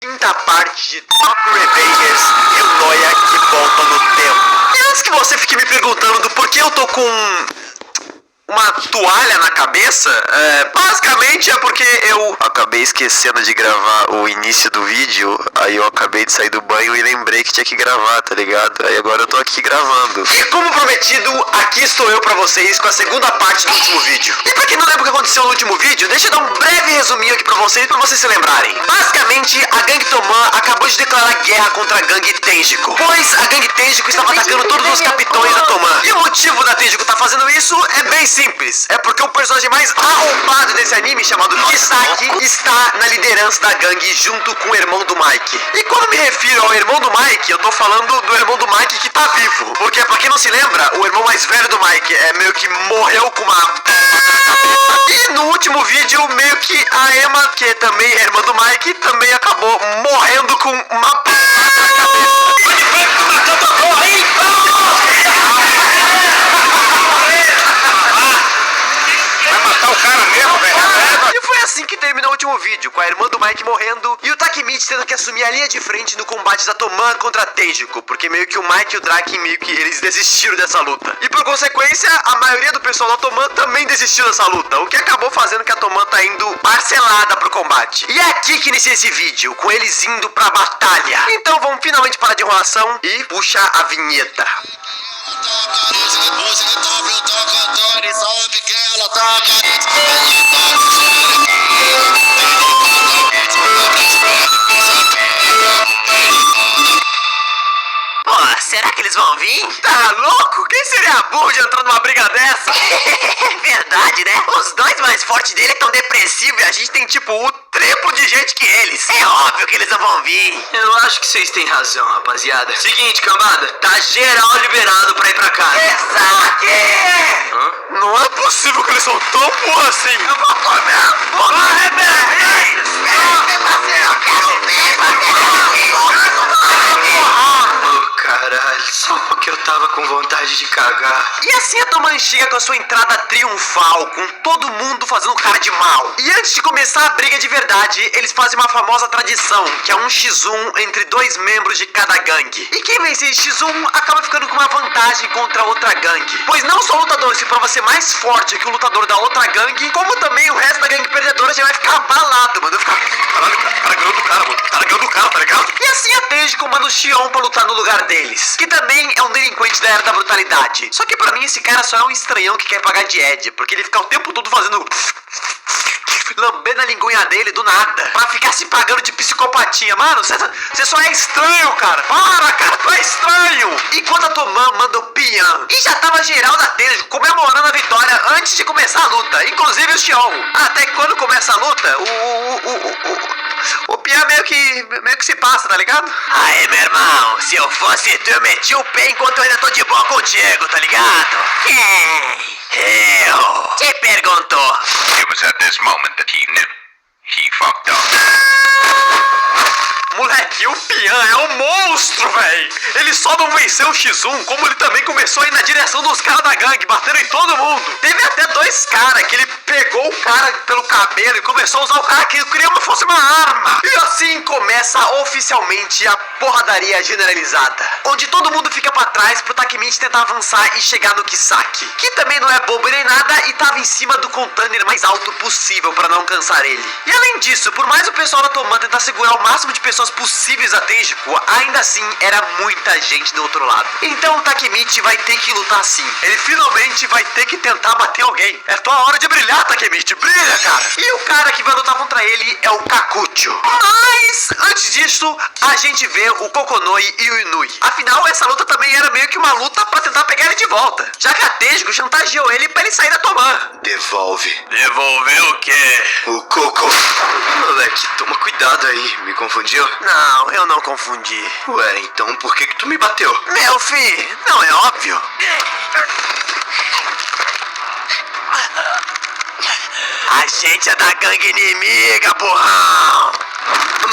Quinta parte de Top Revengers e o Noia que volta no tempo. E antes que você fique me perguntando do porquê eu tô com uma toalha na cabeça, basicamente é porque eu acabei esquecendo de gravar o início do vídeo. Aí eu acabei de sair do banho e lembrei que tinha que gravar, tá ligado? Aí agora eu tô aqui gravando. E como prometido, aqui estou eu pra vocês com a segunda parte do último vídeo. E pra quem não lembra o que aconteceu no último vídeo, deixa eu dar um breve resuminho aqui pra vocês se lembrarem. Basicamente, a gangue Toman acabou de declarar guerra contra a gangue Tenjiko, pois a gangue Tenjiko estava atacando todos os capitões da Toman. E o motivo da Tenjiko tá fazendo isso é bem simples. É porque o personagem mais arrombado desse anime, chamado Kisaki, está na liderança da gangue junto com o irmão do Mike. E quando me refiro ao irmão do Mike, eu tô falando do irmão do Mike que tá vivo. Porque, pra quem não se lembra, o irmão mais velho do Mike meio que morreu com uma... E no último vídeo, meio que a Emma, que também é irmã do Mike, também acabou morrendo com uma... na cabeça. O cara mesmo, velho. E foi assim que terminou o último vídeo, com a irmã do Mike morrendo e o Takemichi tendo que assumir a linha de frente no combate da Toman contra a Tenjiko, porque meio que o Mike e o Draken meio que eles desistiram dessa luta. E por consequência, a maioria do pessoal da Toman também desistiu dessa luta, o que acabou fazendo que a Toman tá indo parcelada pro combate. E é aqui que inicia esse vídeo, com eles indo pra batalha. Então vamos finalmente parar de enrolação e puxa a vinheta. Pô, será que eles vão vir? Tá louco? Quem seria burro de entrar numa briga dessa? Verdade, né? Os dois mais fortes dele estão depressivos e a gente tem tipo o triplo de gente que eles. É óbvio que eles não vão vir. Eu acho que vocês têm razão, rapaziada. Seguinte, cambada, tá geral liberado pra ir pra casa. Kisaki! Não é possível que eles são tão burros assim. Eu vou comer a porra, eu quero Caralho, só porque eu tava com vontade de cagar. E assim a Toman chega com a sua entrada triunfal, com todo mundo fazendo cara de mal. E antes de começar a briga de verdade, eles fazem uma famosa tradição, que é um x1 entre dois membros de cada gangue. E quem vencer esse x1 acaba ficando com uma vantagem contra a outra gangue. Pois não só o lutador se prova ser mais forte que o lutador da outra gangue, como também o resto da gangue perdedora já vai ficar abalado, mano. Caralho, o cara ganhou do cara, mano. O cara ganhou do cara, tá ligado? E assim a Tenjiko manda o Xion pra lutar no lugar deles, que também é um delinquente da era da brutalidade. Só que pra mim esse cara só é um estranhão que quer pagar de Ed, porque ele fica o tempo todo fazendo... lambendo a linguinha dele do nada, pra ficar se pagando de psicopatia. Mano, você só é estranho, cara. Para, cara, tu é estranho. Enquanto a Toman manda o Pian. E já tava geral da Tenjiko comemorando a vitória antes de começar a luta, inclusive o Xion. Até que quando começa a luta, o Pian meio que se passa, tá ligado? Aí, meu irmão, se eu fosse tu, eu meti o pé enquanto eu ainda tô de boa contigo, tá ligado? Eu te perguntou. It was at this moment that he knew. He fucked up. Moleque, o Pian é um monstro, velho. Ele só não venceu o X1, como ele também começou a ir na direção dos caras da gangue, batendo em todo mundo. Teve até dois caras que ele pegou o cara pelo cabelo e começou a usar o cara que queria que fosse uma arma. E assim começa oficialmente a porradaria generalizada, onde todo mundo fica pra trás pro Takemichi tentar avançar e chegar no Kisaki, que também não é bobo nem nada e tava em cima do container mais alto possível pra não alcançar ele. E além disso, por mais o pessoal da Toman tentar segurar o máximo de pessoas possíveis a Tenjiko, ainda assim era muita gente do outro lado. Então o Takemichi vai ter que lutar assim. Ele finalmente vai ter que tentar bater alguém. É tua hora de brilhar, Takemichi. Brilha, cara. E o cara que vai lutar contra ele é o Kakucho. Mas antes disso, a gente vê o Kokonoi e o Inui. Afinal, essa luta também era meio que uma luta pra tentar pegar ele de volta, já que a Tenjiko chantageou ele pra ele sair da Toman. Devolve. Devolver o quê? O coco. Moleque, toma cuidado aí. Me confundiu? Não, eu não confundi. Ué, então por que tu me bateu? Meu filho, não é óbvio? A gente é da gangue inimiga, porrão!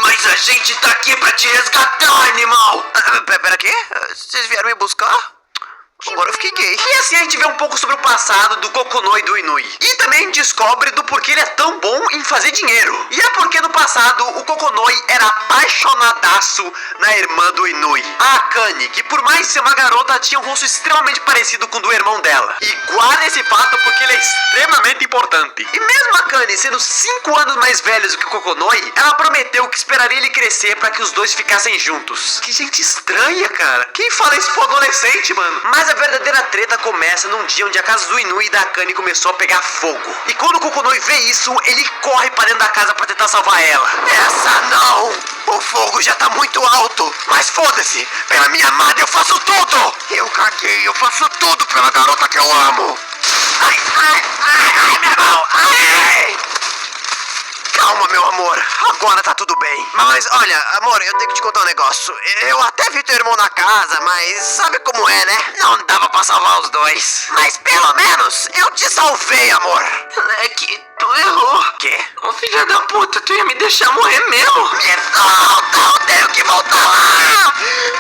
Mas a gente tá aqui pra te resgatar, animal! Pera aqui? Vocês vieram me buscar? Agora eu fiquei gay. E assim a gente vê um pouco sobre o passado do Kokonoi e do Inui. E também descobre do porquê ele é tão bom em fazer dinheiro. E é porque no passado o Kokonoi era apaixonadaço na irmã do Inui, a Akane, que por mais ser uma garota tinha um rosto extremamente parecido com o do irmão dela. E guarda esse fato porque ele é extremamente importante. E mesmo a Akane sendo 5 anos mais velha do que o Kokonoi, ela prometeu que esperaria ele crescer pra que os dois ficassem juntos. Que gente estranha, cara. Quem fala isso pro adolescente, mano? Mas a verdadeira treta começa num dia onde a casa do Inui e da Akane começou a pegar fogo. E quando o Kokonoi vê isso, ele corre pra dentro da casa pra tentar salvar ela. Essa não! O fogo já tá muito alto. Mas foda-se! Pela minha amada eu faço tudo! Eu caguei, eu faço tudo pela garota que eu amo! Ai, ai, ai, ai, meu irmão! Ai! Calma, meu amor. Agora tá tudo bem. Mas, olha, amor, eu tenho que te contar um negócio. Eu até vi teu irmão na casa, mas sabe como é, né? Não dava pra salvar os dois. Mas pelo menos eu te salvei, amor. É que tu errou. Quê? Ô filha da puta, tu ia me deixar morrer mesmo. Me solta, eu tenho que voltar lá.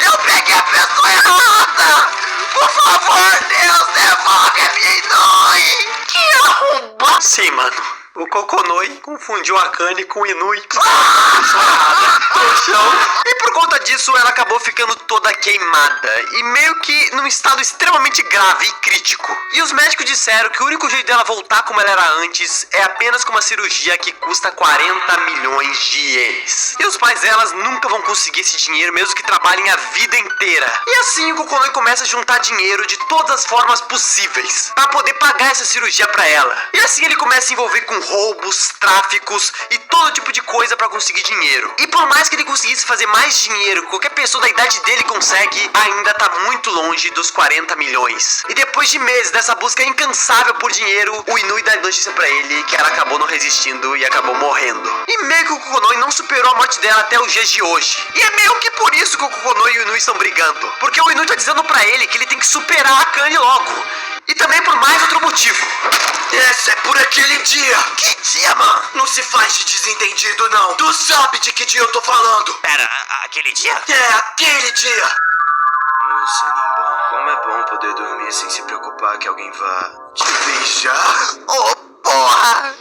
Eu peguei a pessoa errada. Por favor, Deus, devolve a minha Inui. Que arromba. Sim, mano. O Kokonoi confundiu a Akane com o Inui. E por conta disso, ela acabou ficando toda queimada. E meio que num estado extremamente grave e crítico. E os médicos disseram que o único jeito dela voltar como ela era antes é apenas com uma cirurgia que custa 40 milhões de ienes. E os pais delas nunca vão conseguir esse dinheiro, mesmo que trabalhem a vida inteira. E assim o Kokonoi começa a juntar dinheiro de todas as formas possíveis para poder pagar essa cirurgia para ela. E assim ele começa a se envolver com roubos, tráficos e todo tipo de coisa pra conseguir dinheiro. E por mais que ele conseguisse fazer mais dinheiro que qualquer pessoa da idade dele consegue, ainda tá muito longe dos 40 milhões. E depois de meses dessa busca incansável por dinheiro, o Inui dá notícia pra ele que ela acabou não resistindo e acabou morrendo. E meio que o Kokonoi não superou a morte dela até os dias de hoje. E é meio que por isso que o Kokonoi e o Inui estão brigando. Porque o Inui tá dizendo pra ele que ele tem que superar a Akane logo. E também por mais outro motivo. Esse é por aquele dia. Que dia, mano? Não se faz de desentendido, não. Tu sabe de que dia eu tô falando. Pera, aquele dia? É aquele dia. Nossa, Nimbão, como é bom poder dormir sem se preocupar que alguém vá te beijar. Oh, porra!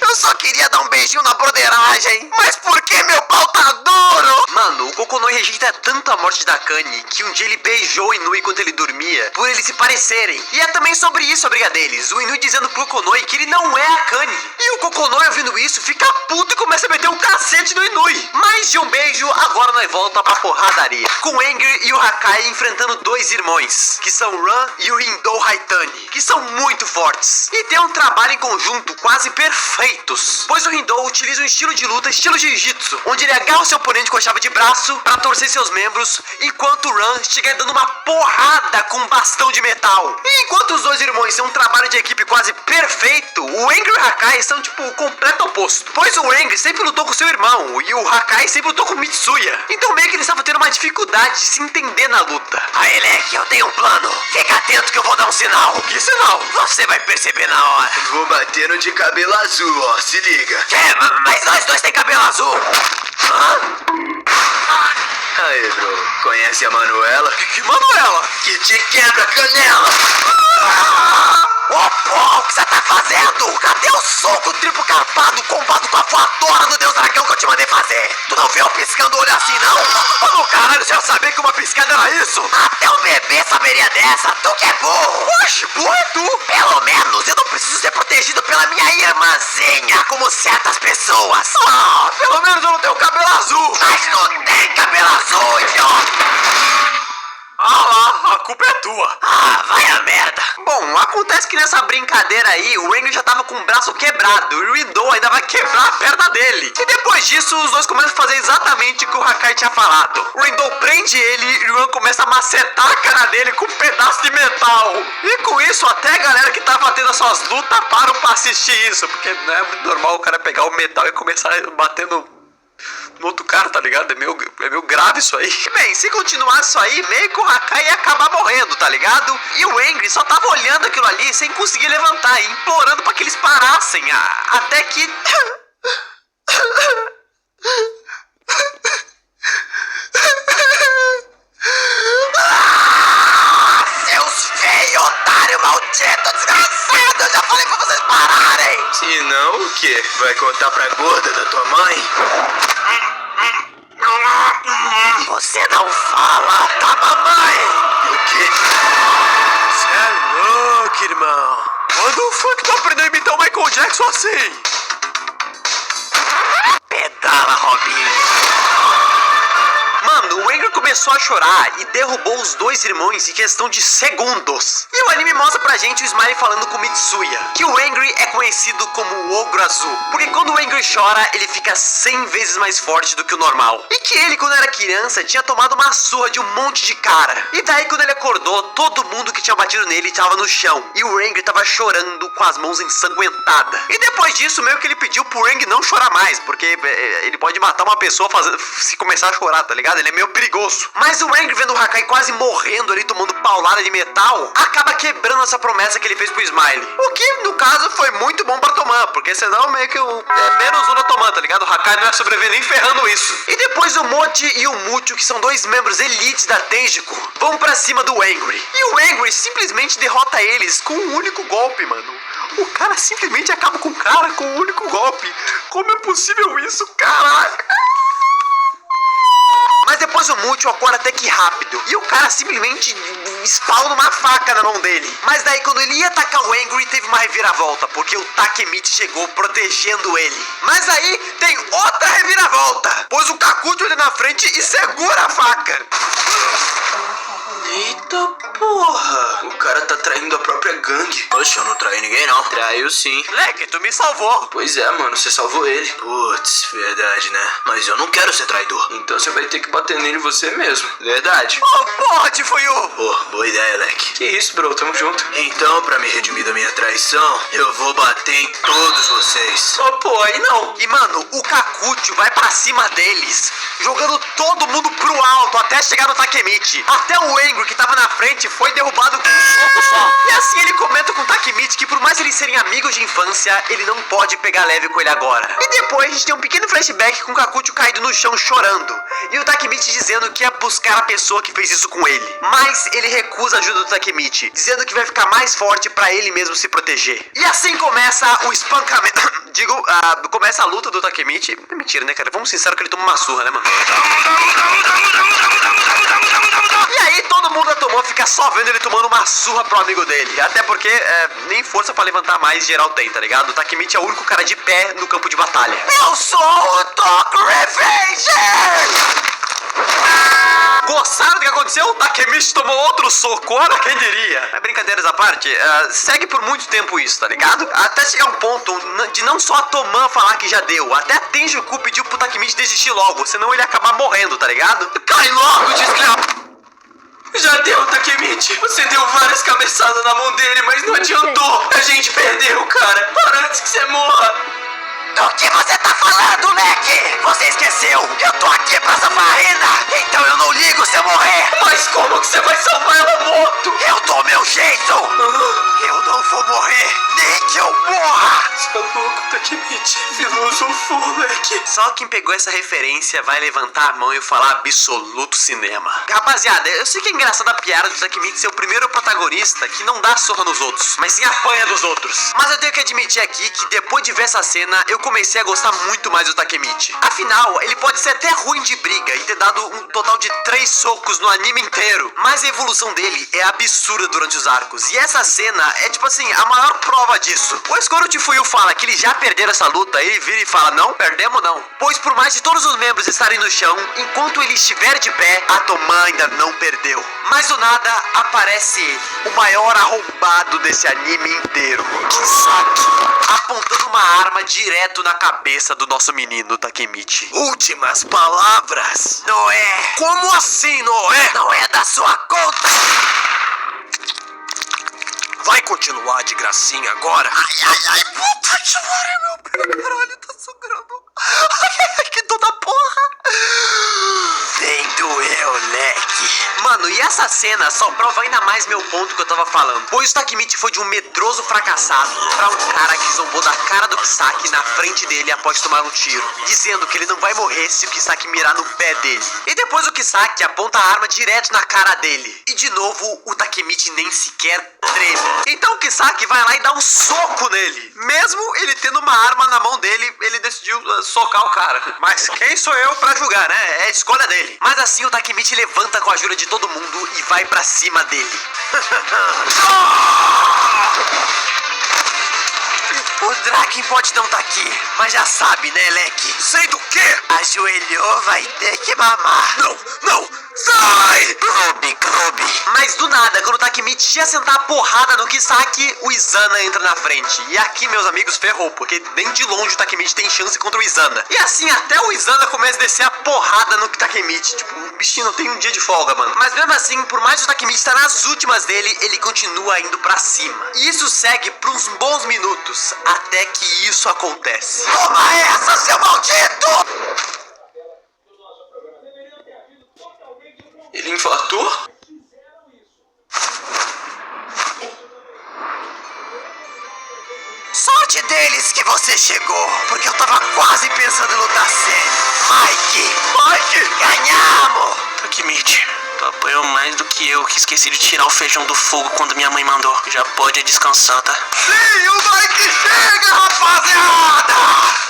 Eu só queria dar um beijinho na broderagem. Mas por que meu pau tá duro? Mano, o Kokonoi rejeita tanto a morte da Akane que um dia ele beijou o Inui enquanto ele dormia, por eles se parecerem. E é também sobre isso a briga deles. O Inui dizendo pro Kokonoi que ele não é a Akane. E o Kokonoi, ouvindo isso, fica puto e começa a meter um cacete no Inui. Mais de um beijo, agora nós volta pra porradaria. Com o Anger e o Hakai enfrentando dois irmãos, que são o Ran e o Hindou Haitani, que são muito fortes. E tem um trabalho em conjunto quase perfeitos, pois o Hindou utiliza um estilo de luta estilo jiu-jitsu, onde ele agarra o seu oponente com a chave de braço para torcer seus membros, enquanto o Ran chega dando uma porrada com um bastão de metal. E enquanto os dois irmãos têm um trabalho de equipe quase perfeito, o Anger e o Hakai são tipo o completo oposto, pois o Anger sempre lutou com seu irmão e o Hakai sempre lutou com o Mitsuya. Então meio que eles estavam tendo uma dificuldade de se entender na luta. Aí, Elec, eu tenho um plano. Fica atento que eu vou dar um sinal. Que sinal? Você vai perceber na hora. Vou bater no de cabelo azul, ó, se liga. Mas nós dois tem cabelo azul. Hã? Aí, bro, conhece a Manuela? Que Manuela? Que te quebra a canela. Ô, porra, o que você tá fazendo? Cadê o soco triplo carpado combado com a voadora do Deus Dragão que eu te mandei fazer? Tu não viu eu piscando o olho assim, não? Ô, caralho, você já sabia que uma piscada era isso? Até o bebê saberia dessa, tu que é burro. Oxe, burro é tu. Pelo menos eu não preciso ser protegido pela minha irmãzinha, como certas pessoas. Ah, pelo menos eu não tenho cabelo azul. Mas não tem cabelo azul, idiota. Ah lá, a culpa é tua. Ah, vai a merda. Bom, acontece que nessa brincadeira aí, o Anger já tava com o braço quebrado e o Hindou ainda vai quebrar a perna dele. E depois disso, os dois começam a fazer exatamente o que o Hakai tinha falado. O Hindou prende ele e o Ran começa a macetar a cara dele com um pedaço de metal. E com isso, até a galera que tava tendo as suas lutas param pra assistir isso, porque não é muito normal o cara pegar o metal e começar batendo no outro cara, tá ligado? É meio grave isso aí. Bem, se continuar isso aí, meio que o Hakai ia acabar morrendo, tá ligado? E o Angry só tava olhando aquilo ali sem conseguir levantar e implorando pra que eles parassem. Até que... seus quê? Vai contar pra gorda da tua mãe? Você não fala da mamãe! O quê? Você é louco, irmão. Quando foi que tu aprendeu a imitar o Michael Jackson assim? Pedala, Robinho! Mano, o Angry começou a chorar e derrubou os dois irmãos em questão de segundos. E o anime mostra pra gente o Smiley falando com Mitsuya, que o Angry é conhecido como o Ogro Azul, porque quando o Angry chora, ele fica 100 vezes mais forte do que o normal. E que ele, quando era criança, tinha tomado uma surra de um monte de cara. E daí, quando ele acordou, todo mundo que tinha batido nele tava no chão. E o Angry tava chorando com as mãos ensanguentadas. E depois disso, meio que ele pediu pro Angry não chorar mais, porque ele pode matar uma pessoa se começar a chorar, tá ligado? Ele é meio perigoso. Mas o Angry, vendo o Hakai quase morrendo ali, tomando paulada de metal, acaba quebrando essa promessa que ele fez pro Smiley. O que, no caso, foi muito bom pra Toman, porque senão meio que é menos um da Toman, tá ligado? O Hakai não ia sobreviver nem ferrando isso. E depois o Mochi e o Mucho, que são dois membros elites da Tenjiku, vão pra cima do Angry. E o Angry simplesmente derrota eles com um único golpe, mano. O cara simplesmente acaba com o cara com um único golpe. Como é possível isso, caralho? Mas depois o Mucho acorda até que rápido. E o cara simplesmente spawna uma faca na mão dele. Mas daí quando ele ia atacar o Angry, teve uma reviravolta, porque o Takemichi chegou protegendo ele. Mas aí tem outra reviravolta, pois o Kakuto ali na frente e segura a faca. Eita porra! O cara tá traindo a própria gangue. Poxa, eu não traí ninguém não. Traiu sim. Moleque, tu me salvou. Pois é, mano, você salvou ele. Putz, verdade, né? Mas eu não quero ser traidor. Então você vai ter que bater nele você mesmo. Verdade. Oh, porra, Tifuyu. Pô, boa ideia, leque. Que isso, bro, tamo junto. Então, pra me redimir da minha traição, eu vou bater em todos vocês. Oh, pô, aí não. E, mano, o Kakuto vai pra cima deles, jogando todo mundo pro alto até chegar no Takemichi. Até o Angry, que tava na frente, foi derrubado com um soco só. E assim ele comenta com o Takemichi que por mais eles serem amigos de infância, ele não pode pegar leve com ele agora. E depois a gente tem um pequeno flashback com o Kakuto caído no chão chorando. E o Takemichi dizendo que ia buscar a pessoa que fez isso com ele. Mas ele recusa a ajuda do Takemichi, dizendo que vai ficar mais forte pra ele mesmo se proteger. E assim começa o espancamento. Começa a luta do Takemichi. Mentira, né, cara? Vamos ser sinceros que ele toma uma surra, né, mano? E aí todo mundo tomou, fica só vendo ele tomando uma surra pro amigo dele. Até porque nem força pra levantar mais geral tem, tá ligado? O Takemichi é o único cara de pé no campo de batalha. Eu sou o Tokyo Revenger! Gostaram do que aconteceu? O Takemichi tomou outro soco, olha quem diria. Mas brincadeiras à parte, segue por muito tempo isso, tá ligado? Até chegar um ponto de não só a Toman falar que já deu, até a Tenjiku pediu pro Takemichi desistir logo, senão ele ia acabar morrendo, tá ligado? Cai logo, desgraça! Já deu, Takemichi. Você deu várias cabeçadas na mão dele, mas não adiantou. A gente perdeu, cara. Para antes que você morra. Do que você tá falando, leque? Você esqueceu? Eu tô aqui pra salvar a Rina. Então eu não ligo se eu morrer. Mas como que você vai salvar ela morto? Eu dou meu jeito. Eu não vou morrer, nem que eu morra. Você é louco, Takemichi. Filosofou, moleque. Só quem pegou essa referência vai levantar a mão e falar absoluto cinema. Rapaziada, eu sei que é engraçada a piada do Takemichi ser o primeiro protagonista que não dá surra nos outros, mas sim apanha dos outros. Mas eu tenho que admitir aqui que depois de ver essa cena, eu comecei a gostar muito mais do Takemichi. Afinal, ele pode ser até ruim de briga e ter dado um total de 3 socos no anime inteiro, mas a evolução dele é absurda durante os arcos. E essa cena é tipo assim, a maior prova disso. Pois quando o Tifuyu fala que eles já perderam essa luta, ele vira e fala, não, perdemos não. Pois por mais de todos os membros estarem no chão, enquanto ele estiver de pé, a Toman ainda não perdeu. Mas do nada, aparece ele, o maior arrombado desse anime inteiro, Kisaki, apontando uma arma direto na cabeça do nosso menino Takemichi. Últimas palavras. Noé! Como assim, Noé? Não é da sua conta! Vai continuar de gracinha agora? Ai, puta que pariu, meu pé, caralho, tá sangrando. Ai, que dor da porra. Nem doeu, leque. Mano, e essa cena só prova ainda mais meu ponto que eu tava falando. Pois o Takemichi foi de um medroso fracassado pra um cara que zombou da cara do Kisaki na frente dele após tomar um tiro, dizendo que ele não vai morrer se o Kisaki mirar no pé dele. E depois o Kisaki aponta a arma direto na cara dele. E de novo, o Takemichi nem sequer treme. Então o Kisaki vai lá e dá um soco nele. Mesmo ele tendo uma arma na mão dele, ele decidiu socar o cara. Mas quem sou eu pra julgar, né? É a escolha dele. Mas assim o Takemichi levanta com a ajuda de todo mundo e vai pra cima dele. O Draken pode não tá aqui, mas já sabe, né, Leque? Sei do quê? Ajoelhou, vai ter que mamar. Não, não! Sai! Clube. Mas do nada, quando o Takemichi ia sentar a porrada no Kisaki, o Izana entra na frente. E aqui, meus amigos, ferrou, porque nem de longe o Takemichi tem chance contra o Izana. E assim, até o Izana começa a descer a porrada no Takemichi. Tipo, o bichinho não tem um dia de folga, mano. Mas mesmo assim, por mais o Takemichi estar nas últimas dele, ele continua indo pra cima. E isso segue por uns bons minutos, até que isso acontece. Toma essa, seu maldito! Ele infartou? Sorte deles que você chegou, porque eu tava quase pensando em lutar sério. Mike, ganhamos! Takemichi, tu apanhou mais do que eu, que esqueci de tirar o feijão do fogo quando minha mãe mandou. Já pode descansar, tá? Sim, o Mike chega, rapaziada!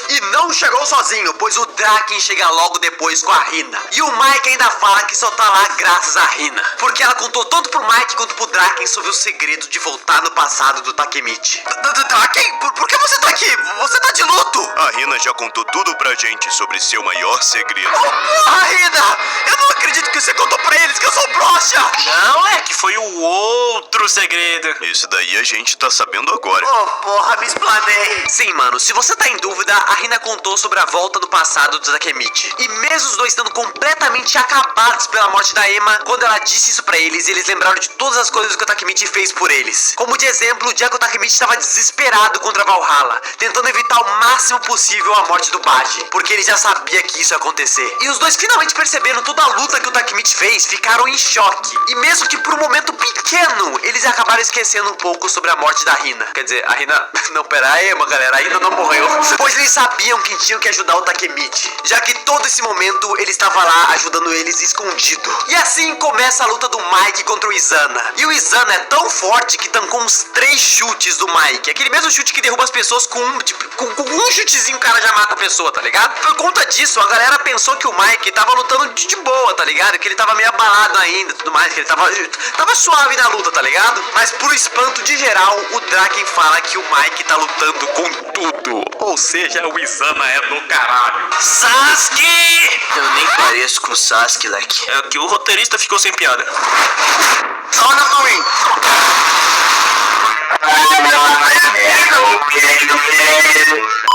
E não chegou sozinho, pois o Draken chega logo depois com a Hina. E o Mike ainda fala que só tá lá graças a Hina, porque ela contou tanto pro Mike quanto pro Draken sobre o segredo de voltar no passado do Takemichi. Draken, por que você tá aqui? Você tá de luto! A Hina já contou tudo pra gente sobre seu maior segredo. Porra, Hina! Eu não acredito que você contou pra eles que eu sou broxa! Não, é que foi o outro segredo. Esse daí a gente tá sabendo agora. Oh, porra, me explanei. Sim, mano, se você tá em dúvida, a Hina contou sobre a volta do passado do Takemichi. E mesmo os dois estando completamente acabados pela morte da Emma, quando ela disse isso pra eles, eles lembraram de todas as coisas que o Takemichi fez por eles. Como de exemplo, o dia que o Takemichi estava desesperado contra Valhalla, tentando evitar o máximo possível a morte do Baji, porque ele já sabia que isso ia acontecer. E os dois finalmente perceberam toda a luta que o Takemichi fez, ficaram em choque. E mesmo que por um momento pequeno, eles acabaram esquecendo um pouco sobre a morte da Hina. Quer dizer, a Hina... Não, pera, a Emma, galera, a Hina não morreu. Pois eles sabiam que tinham que ajudar o Takemichi, já que todo esse momento ele estava lá ajudando eles escondido. E assim começa a luta do Mike contra o Izana. E o Izana é tão forte que tancou uns 3 chutes do Mike. Aquele mesmo chute que derruba as pessoas com um chutezinho o cara já mata a pessoa, tá ligado? Por conta disso, a galera pensou que o Mike tava lutando de boa, tá ligado? Que ele tava meio abalado ainda, tudo mais, que ele tava suave na luta, tá ligado? Mas pro espanto de geral, o Draken fala que o Mike tá lutando com tudo. Ou seja, o Izana é do caralho. Sasuke! Eu nem pareço com o Sasuke, Leque. É que o roteirista ficou sem piada. Zona ruim.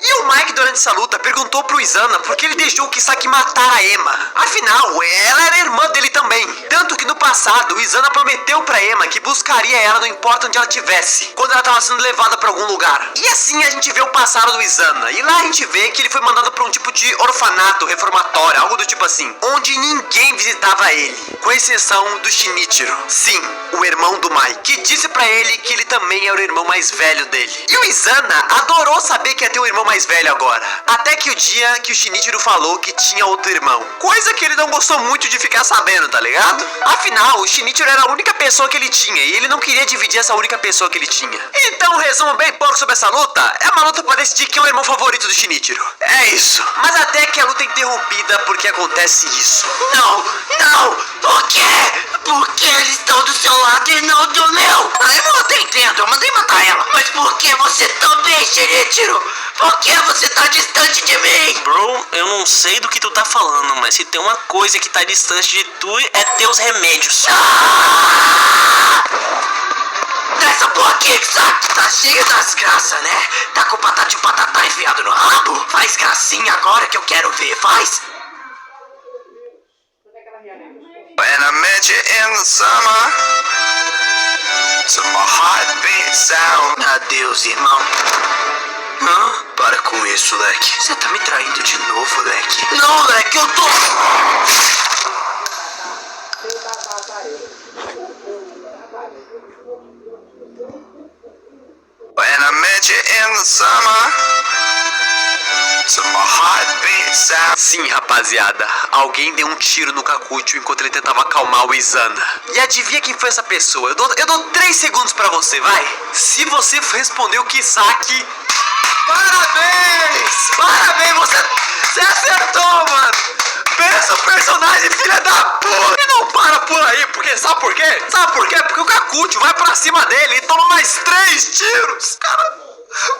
E o Mike, durante essa luta, perguntou pro Izana por que ele deixou o Kisaki matar a Emma. Afinal, ela era irmã dele também. Tanto que no passado, o Izana prometeu pra Emma que buscaria ela não importa onde ela estivesse, quando ela tava sendo levada pra algum lugar. E assim a gente vê o passado do Izana. E lá a gente vê que ele foi mandado pra um tipo de orfanato, reformatório, algo do tipo assim, onde ninguém visitava ele, com exceção do Shinichiro. Sim, o irmão do Mike, que disse pra ele que ele também era o irmão mais velho dele. E o Izana adorou saber que ia ter um irmão mais velho agora. Até que o dia que o Shinichiro falou que tinha outro irmão. Coisa que ele não gostou muito de ficar sabendo, tá ligado? Afinal, o Shinichiro era a única pessoa que ele tinha e ele não queria dividir essa única pessoa que ele tinha. Então, resumo bem pouco sobre essa luta. É uma luta pra decidir quem é o irmão favorito do Shinichiro. É isso. Mas até que a luta é interrompida porque acontece isso. Não! Por quê? Porque eles estão do seu lado e não do meu. Eu não entendo, eu mandei matar ela. Mas por que você também, Shinichiro? Por que você tá distante de mim? Bro, eu não sei do que tu tá falando, mas se tem uma coisa que tá distante de tu é teus remédios. Essa porra aqui, sabe? Tá cheio das graças, né? Tá com batata de patatá enfiado no rabo? Faz gracinha agora que eu quero ver, faz. When I met you in the summer, so my heart beat sound. Adeus, irmão. Hã? Para com isso, Leque. Você tá me traindo de novo, Leque. Não, Leque, eu tô... you in the summer. So my heart beats out. Sim, rapaziada, alguém deu um tiro no Kakuchi enquanto ele tentava acalmar o Izana. E adivinha quem foi essa pessoa? Eu dou 3 segundos pra você, vai. Se você respondeu Kisaki, parabéns! Parabéns, você acertou, mano! Pensa o personagem, filha da puta! E não para por aí, porque sabe por quê? Sabe por quê? Porque o Kakuchi vai pra cima dele e toma mais 3 tiros!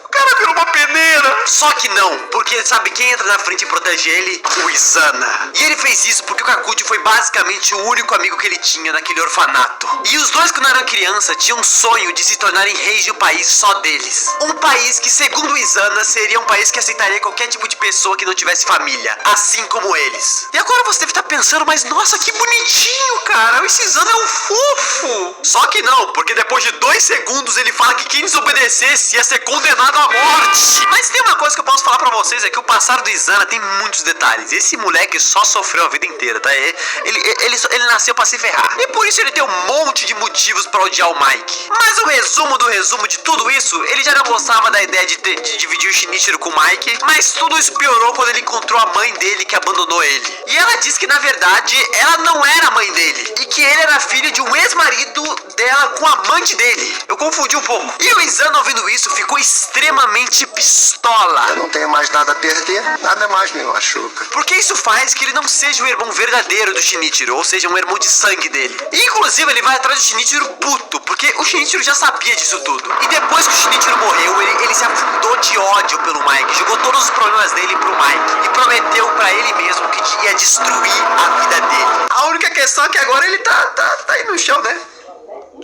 O cara virou uma peneira. Só que não, porque sabe quem entra na frente e protege ele? O Izana. E ele fez isso porque o Kakuchi foi basicamente o único amigo que ele tinha naquele orfanato. E os dois, quando eram criança, tinham um sonho de se tornarem reis de um país só deles. Um país que, segundo o Izana, seria um país que aceitaria qualquer tipo de pessoa que não tivesse família, assim como eles. E agora você deve estar pensando, mas nossa, que bonitinho, cara. Esse Izana é um fofo. Só que não, porque depois de 2 segundos ele fala que quem desobedecesse ia ser condenado à morte. Mas tem uma coisa que eu posso falar pra vocês, é que o passado do Izana tem muitos detalhes. Esse moleque só sofreu a vida inteira, tá? Ele nasceu pra se ferrar. E por isso ele tem um monte de motivos pra odiar o Mike. Mas o resumo do resumo de tudo isso, ele já não gostava da ideia de dividir o Shinichiro com o Mike, mas tudo isso piorou quando ele encontrou a mãe dele que abandonou ele. E ela disse que na verdade ela não era a mãe dele, e que ele era filho de um ex-marido dela com a amante dele. Eu confundi um pouco. E o Izana, ouvindo isso, ficou extremamente pistola. Eu não tenho mais nada a perder, nada mais me machuca. Porque isso faz que ele não seja o irmão verdadeiro do Shinichiro, ou seja, um irmão de sangue dele. E inclusive ele vai atrás do Shinichiro puto, porque o Shinichiro já sabia disso tudo. E depois que o Shinichiro morreu, ele se afundou de ódio pelo Mike, jogou todos os problemas dele pro Mike e prometeu pra ele mesmo que ia destruir a vida dele. A única questão é que agora ele tá aí no chão, né?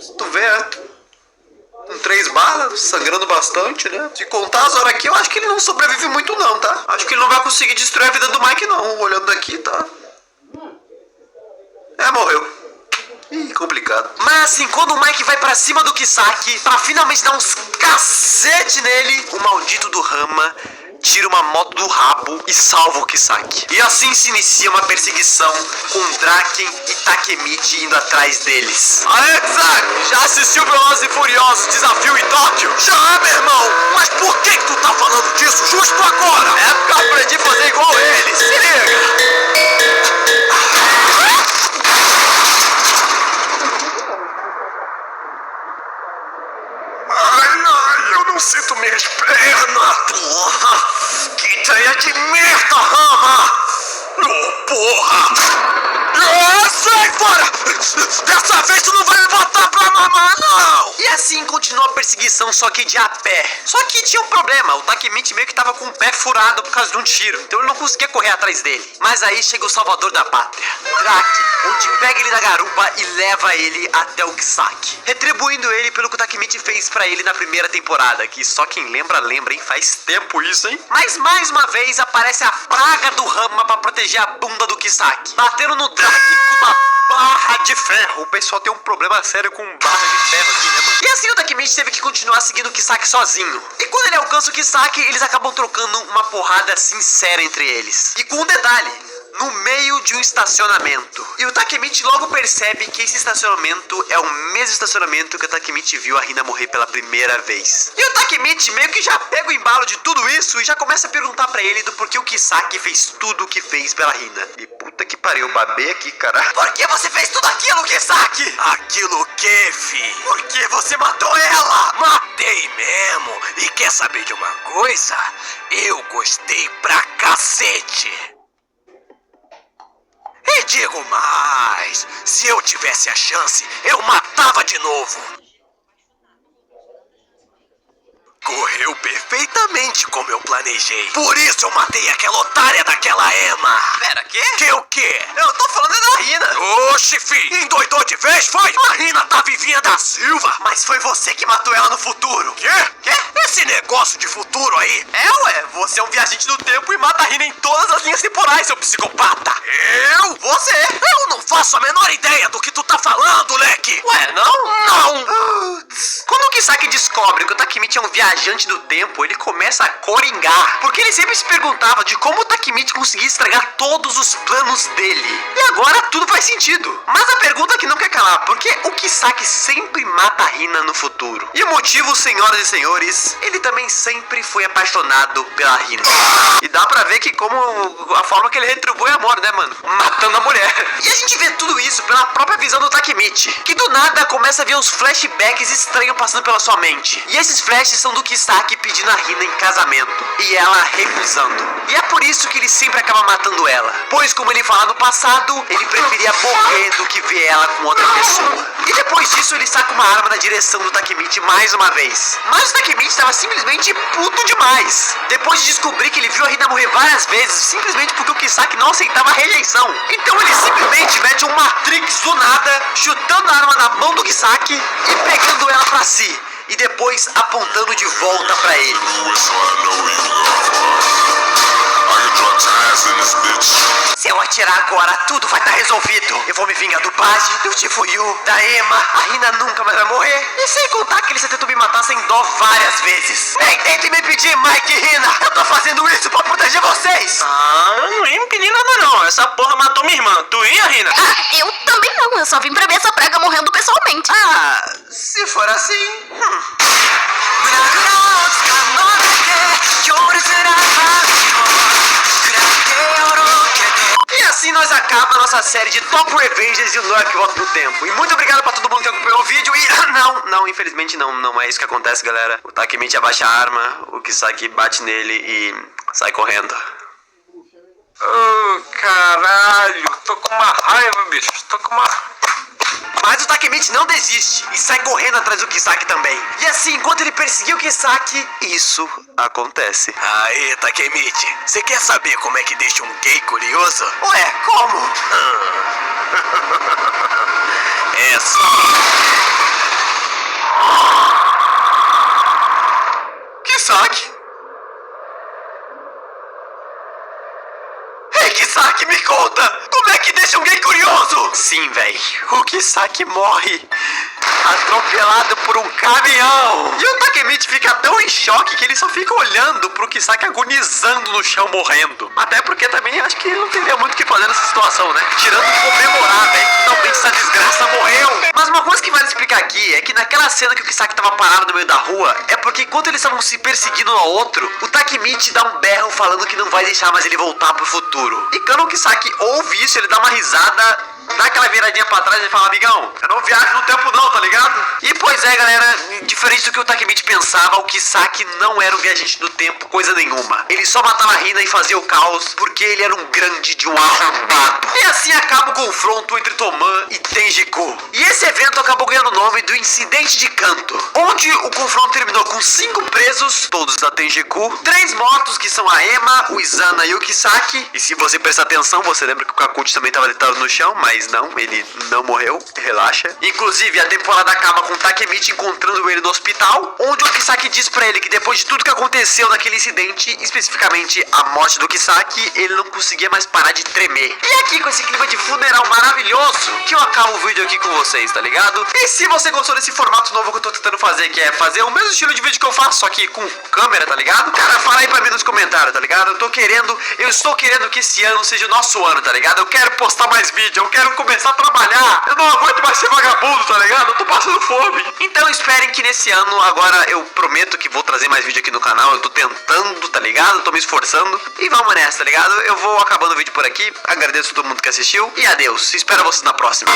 Se tu vê, com 3 balas, sangrando bastante, né? Se contar as horas aqui, eu acho que ele não sobrevive muito não, tá? Acho que ele não vai conseguir destruir a vida do Mike não, olhando daqui, tá? Morreu. Ih, complicado. Mas assim, quando o Mike vai pra cima do Kisaki pra finalmente dar uns cacete nele, o maldito do Rama tira uma moto do rabo e salva o Kisaki. E assim se inicia uma perseguição com Draken e Takemichi indo atrás deles. Aê, Kisaki, já assistiu Velozes e Furiosos Desafio em Tóquio? Já, meu irmão, mas por que tu tá falando disso justo agora? É porque eu aprendi a fazer igual eles, se liga. Eu não sinto minhas pernas. Porra, que ideia de merda, Rama! Oh, porra! Sai fora! Dessa vez tu não vai me botar pra mamar, não! E assim continuou a perseguição, só que de a pé. Só que tinha um problema, o Takemichi meio que tava com o pé furado por causa de um tiro, então ele não conseguia correr atrás dele. Mas aí chega o salvador da pátria, Draken, onde pega ele na garupa e leva ele até o Kisaki, retribuindo ele pelo que o Takemichi fez pra ele na primeira temporada, que só quem lembra, hein? Faz tempo isso, hein? Mas mais uma vez aparece a praga do Rama pra proteger a bunda do Kisaki, batendo no Draken com uma barra de ferro. O pessoal tem um problema sério com barra de ferro aqui, né, mano? E assim o Takemichi teve que continuar seguindo o Kisaki sozinho. E quando ele alcança o Kisaki, eles acabam trocando uma porrada sincera entre eles. E com um detalhe, no meio de um estacionamento. E o Takemichi logo percebe que esse estacionamento é o mesmo estacionamento que o Takemichi viu a Hina morrer pela primeira vez. E o Takemichi meio que já pega o embalo de tudo isso e já começa a perguntar pra ele do porquê o Kisaki fez tudo o que fez pela Hina. E puta que pariu, eu babei aqui, cara. Por que você fez tudo aquilo, Kisaki? Aquilo o quê, fi? Por que você matou ela? Matei mesmo. E quer saber de uma coisa? Eu gostei pra cacete. E digo mais, se eu tivesse a chance, eu matava de novo. Correu perfeitamente como eu planejei. Por isso eu matei aquela otária daquela Emma. Pera, quê? Que o quê? Eu tô falando da Hina. Oxi, fi, endoidou de vez, foi? A Hina tá vivinha da Silva. Mas foi você que matou ela no futuro. Quê? Quê? Esse negócio de futuro aí. Ué, você é um viajante no tempo e mata a Hina em todas as linhas temporais, seu psicopata. Eu? Você? Eu não faço a menor ideia do que tu tá falando, leque. Ué, não? Não. Quando o Kisaki descobre que o Takemichi é um viajante do tempo, ele começa a coringar, porque ele sempre se perguntava de como o Takemichi conseguia estragar todos os planos dele. E agora tudo faz sentido. Mas a pergunta que não quer calar, por que o Kisaki sempre mata a Hina no futuro? E o motivo, senhoras e senhores, ele também sempre foi apaixonado pela Hina. E dá pra ver que como a forma que ele retribui amor, né, mano? Matando a mulher. E a gente vê tudo isso pela própria visão do Takemichi, que do nada começa a ver uns flashbacks estranhos passando pela sua mente. E esses flashes são do Kisaki pedindo a Hina em casamento e ela recusando. E é por isso que ele sempre acaba matando ela, pois como ele fala no passado, ele preferia morrer do que ver ela com outra pessoa. E depois disso ele saca uma arma na direção do Takemichi mais uma vez. Mas o Takemichi estava simplesmente puto demais, depois de descobrir que ele viu a Hina morrer várias vezes, simplesmente porque o Kisaki não aceitava a rejeição. Então ele simplesmente mete um Matrix do nada, chutando a arma na mão do Kisaki e pegando ela pra si, e depois apontando de volta pra ele. Se eu atirar agora, tudo vai estar resolvido. Eu vou me vingar do Baji, do Chifuyu, da Ema. A Hina nunca mais vai morrer. E sem contar que ele já tentou me matar sem dó várias vezes. Nem tente me pedir, Mike e Hina. Eu tô fazendo isso pra proteger vocês. Ah, eu não ia impedir nada não. Essa porra matou minha irmã. Tu ia, Hina? Ah, eu também não. Eu só vim pra ver essa praga morrendo pessoalmente. Ah, se for assim... E assim nós acabamos a nossa série de Top Revengers e o Noah que volta no tempo. E muito obrigado pra todo mundo que acompanhou o vídeo. E não, infelizmente não é isso que acontece, galera. O Takemichi abaixa a arma, o Kisaki bate nele e sai correndo. Oh, caralho. Tô com uma raiva, bicho. Tô com uma... Mas o Takemichi não desiste e sai correndo atrás do Kisaki também. E assim, enquanto ele perseguiu o Kisaki, isso acontece. Aê, Takemichi, você quer saber como é que deixa um gay curioso? Ué, como? É só... Kisaki? Ei, Kisaki, me conta! Como é que deixa um gay curioso? Sim, véi. O Kisaki morre atropelado por um caminhão. E o Takemichi fica tão em choque que ele só fica olhando pro Kisaki agonizando no chão, morrendo. Até porque também acho que ele não teria muito o que fazer nessa situação, né? Tirando comemorar, velho. Finalmente essa desgraça morreu. Mas uma coisa que vale explicar aqui é que naquela cena que o Kisaki tava parado no meio da rua, é porque enquanto eles estavam se perseguindo um ao outro, o Takemichi dá um berro falando que não vai deixar mais ele voltar pro futuro. E quando o Kisaki ouve isso, ele dá uma risada, dá aquela viradinha pra trás e fala: amigão, eu não viajo no tempo não, tá ligado? E pois é, galera, diferente do que o Takemichi pensava, o Kisaki não era um viajante do tempo, coisa nenhuma. Ele só matava a Hina e fazia o caos porque ele era um grande de um arrombado. E assim acaba o confronto entre Toman e Tenjiku. E esse evento acabou ganhando o nome do Incidente de Kanto, onde o confronto terminou com 5 presos, todos da Tenjiku, 3 mortos, que são a Ema, o Izana e o Kisaki. E se você prestar atenção, você lembra que o Kakuchi também estava deitado no chão, mas não, ele não morreu, relaxa. Inclusive, a temporada acaba com o Takemichi encontrando ele no hospital, onde o Kisaki diz pra ele que depois de tudo que aconteceu naquele incidente, especificamente a morte do Kisaki, ele não conseguia mais parar de tremer. E aqui, com esse clima de funeral maravilhoso, que eu acabo o vídeo aqui com vocês, tá ligado? E se você gostou desse formato novo que eu tô tentando fazer, que é fazer o mesmo estilo de vídeo que eu faço, só que com câmera, tá ligado? Cara, fala aí pra mim nos comentários, tá ligado? Eu estou querendo que esse ano seja o nosso ano, tá ligado? Eu quero postar mais vídeo, eu quero começar a trabalhar. Eu não aguento mais ser vagabundo, tá ligado? Eu tô passando fome. Então esperem que nesse ano, agora eu prometo que vou trazer mais vídeo aqui no canal. Eu tô tentando, tá ligado? Eu tô me esforçando. E vamos nessa, tá ligado? Eu vou acabando o vídeo por aqui. Agradeço a todo mundo que assistiu. E adeus. Espero vocês na próxima.